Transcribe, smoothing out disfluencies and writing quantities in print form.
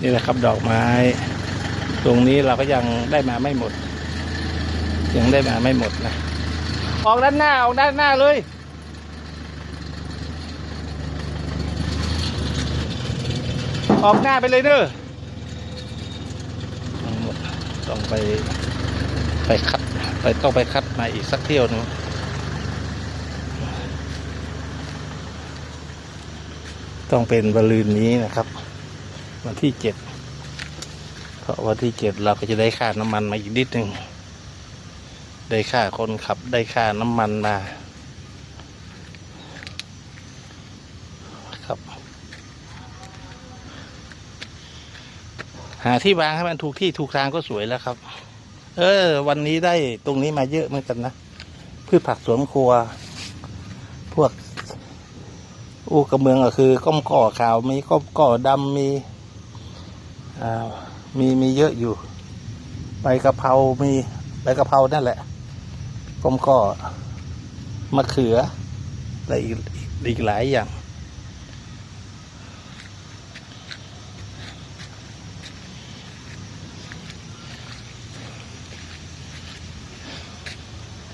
นี่แหละครับดอกไม้ตรงนี้เราก็ยังได้มาไม่หมดยังได้มาไม่หมดนะออกด้านหน้าออกด้านหน้าเลยออกหน้าไปเลยเนอะต้องไปคัดต้องไปคัดมาอีกสักเที่ยวนึงต้องเป็นวันลืนนี้นะครับวันที่7เพราะวันที่7เราก็จะได้ค่าน้ำมันมาอีกนิดนึงได้ค่าคนขับได้ค่าน้ำมันมาครับหาที่วางให้มันถูกที่ถูกทางก็สวยแล้วครับวันนี้ได้ตรงนี้มาเยอะเหมือนกันนะพืชผักสวนครัวพวกกระเมืองก็คือก้มก่อขาวมีก้มก่อดำมีเยอะอยู่ใบกะเพรามีใบกะเพรานั่นแหละก้มก่อมะเขืออะไรอีกหลายอย่าง